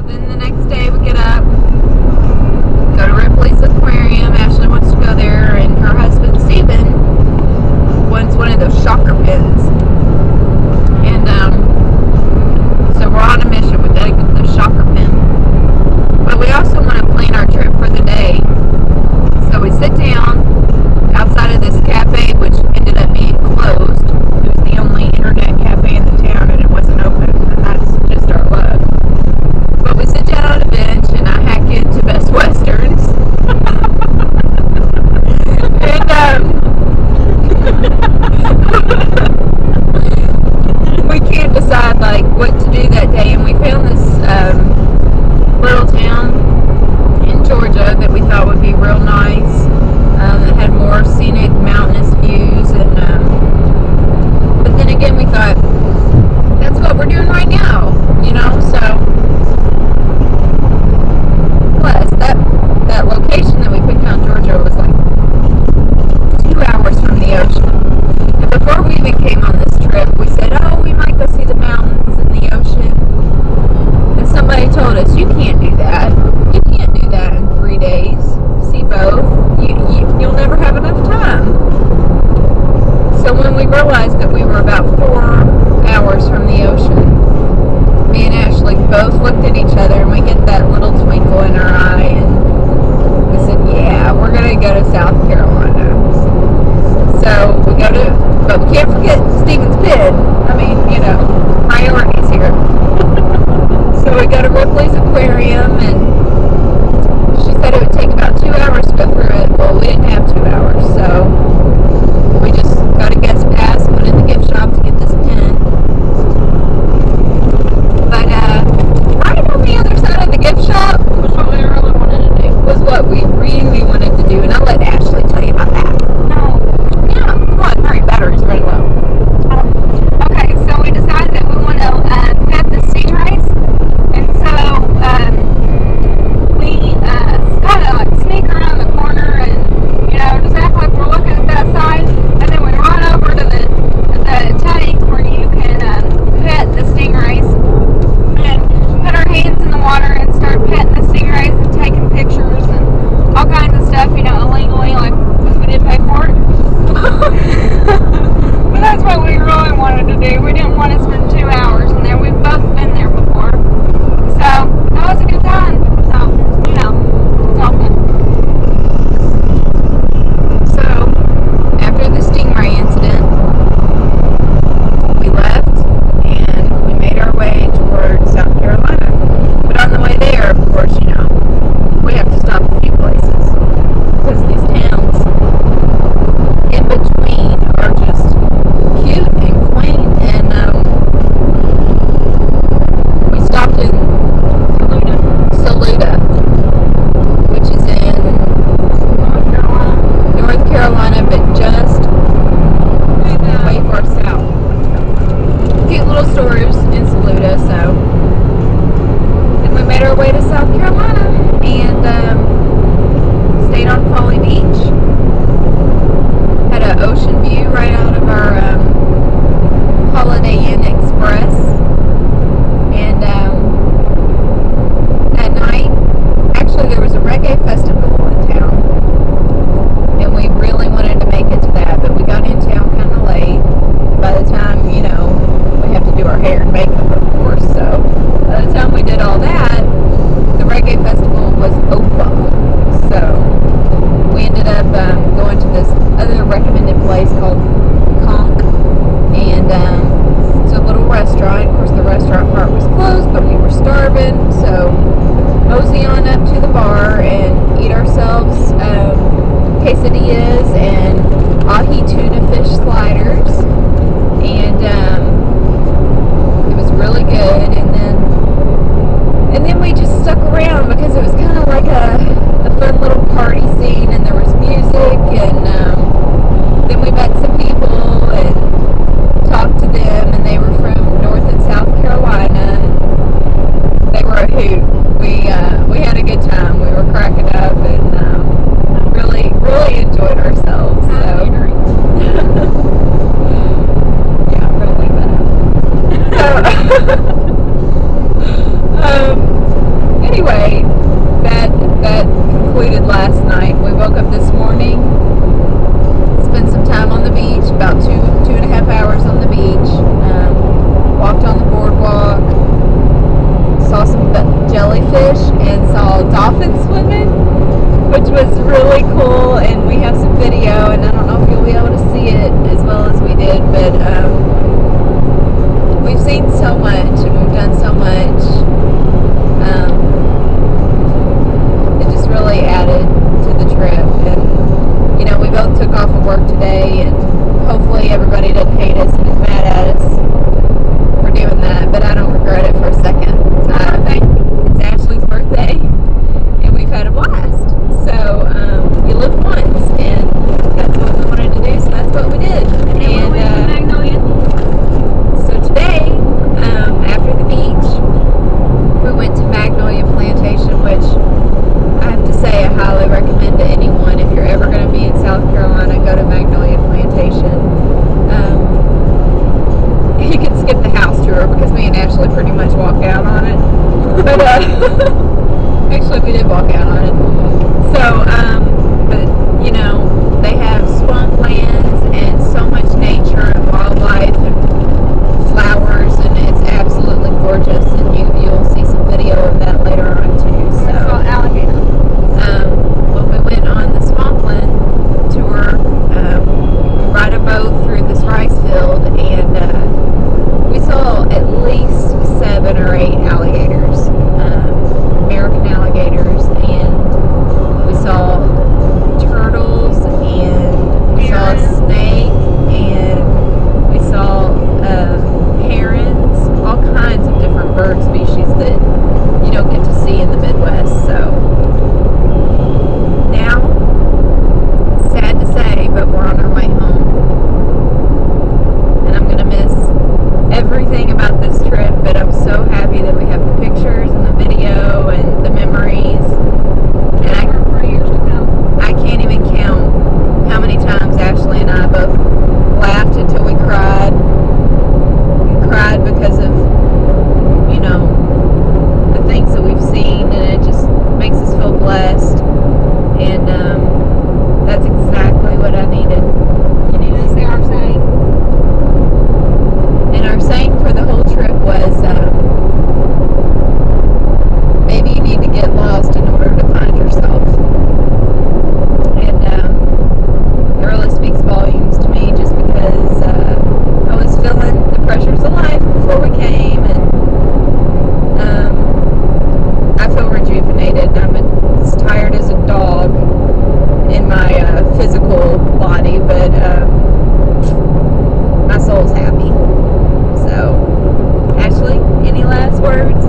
then the next day we get up, go to Ripley's Aquarium. Ashley wants to go there, and her husband Steven wants one of those shocker pins. And so we're on a mission. We gotta get the shocker pin. But we also want to plan our trip for the day. So we sit down outside of this cafe, which ended up being closed. It was the only internet cafe in the town, and it wasn't open, and that's just our luck. But we sit down on a bench, and I hack into Best Westerns. And we can't decide like what to do that day, and we found this little town in Georgia that we thought would be real nice. That had more scenic, mountainous views, and but then again, we thought that's what we're doing right now, you know. So plus that location that we picked out in Georgia was like 2 hours from the ocean. And before we even came on this trip, we said, oh, we might go see the mountains and the ocean. And somebody told us, you can't do that. You can't do that in 3 days. See both. You'll never have enough time. So when we realized that we were about 4 hours from the ocean, me and Ashley both looked at each other, and we get that little twinkle in our eye, and we said, yeah, we're going to go to South Carolina. So we go to, but we can't forget Steven's Pin. I mean, you know, priorities here. So we go to Ripley's Aquarium, and she said it would take about 2 hours to go through it. Well, we didn't have 2 hours, so we just got a guest pass, went in the gift shop to get this pin. But right on the other side of the gift shop was what we really wanted to do. Was what we really wanted to do, and I'll let Ashley tell you about that. No. Yeah, come on, hurry, battery's running low. Okay, so we decided that we want to pet the stingrays, and so we kind of like sneak around the corner and, you know, just act like we're looking at that side, and then we run over to the tank where you can pet the stingrays, and put our hands in the water and start petting the stingrays and taking pictures and all kinds of stuff, you know, illegally, like, because we didn't pay for it. But that's what we really wanted to do. We didn't want to spend 2 hours in there. We've both been there before. So, that was a good time. So, you know, it's all good. So, after the stingray incident, we left, and we made our way towards South Carolina. But on the way there, of course, you know, we have to stop a few places, because these towns in between are just cute and quaint, and we stopped in Saluda, which is in North Carolina, but just way far south. Cute little stores in Saluda, so then we made our way to South Carolina, and stayed on Folly Beach. Had an ocean view right out of our Holiday Inn Express, and at night, actually there was a reggae festival in town, and we really wanted to make it to that, but we got in town kind of late. By the time, you know, we have to do our hair and makeup, of course, so by the time we did all that, the reggae festival was over. So we ended up going to this other recommended place called Conch, and it's a little restaurant. Of course, the restaurant part was closed, but we were starving, so mosey on up to the bar and eat ourselves quesadillas and ahi tuna fish sliders, and it was really good. And then we just stuck around because it was kind of like a fun little party scene, and there was music, and then we met some people and talked to them, and they were from North and South Carolina. They were a hoot. We had a good time. We were cracking up, and really enjoyed ourselves. So hopefully everybody doesn't hate us and is mad at us for doing that, but I don't regret it for a second. It's Ashley's birthday, and we've had a blast. So you live once, and that's what we wanted to do, so that's what we did. And Magnolia. so today, after the beach, we went to Magnolia Plantation, which I have to say I highly recommend to anyone. If you're ever going to be in South Carolina, go to Magnolia Plantation. You can skip the house tour because me and Ashley pretty much walked out on it. But actually, we did walk out on it. So, but you know, they have swamplands and so much nature and wildlife and flowers, and it's absolutely gorgeous. And you'll see some video of that later on too. It's called So, Alligator. when we went on the swampland tour, we ride a boat through this rice field, and we saw at least 7 or 8 alligators, American alligators, and we saw turtles, and we saw a snake, and we saw herons, all kinds of different bird species that you don't get to see in the Midwest. So now, sad to say, but we're on our way home, and I'm going to miss everything about this trip, but I'm so happy that we have the pictures and the video and the memories, and For years to come. I can't even count how many times Ashley and I both laughed until we cried, and cried because of, you know, the things that we've seen, and it just makes us feel blessed, and that's exactly what I needed. You need to say our saying. And our saying for the whole trip was, maybe you need to get lost in order to find yourself. And it really speaks volumes to me, just because I was feeling the pressures of life before we came, and I feel rejuvenated. I'm as tired as a dog in my physical body, but my soul's happy. So, Ashley, any last words?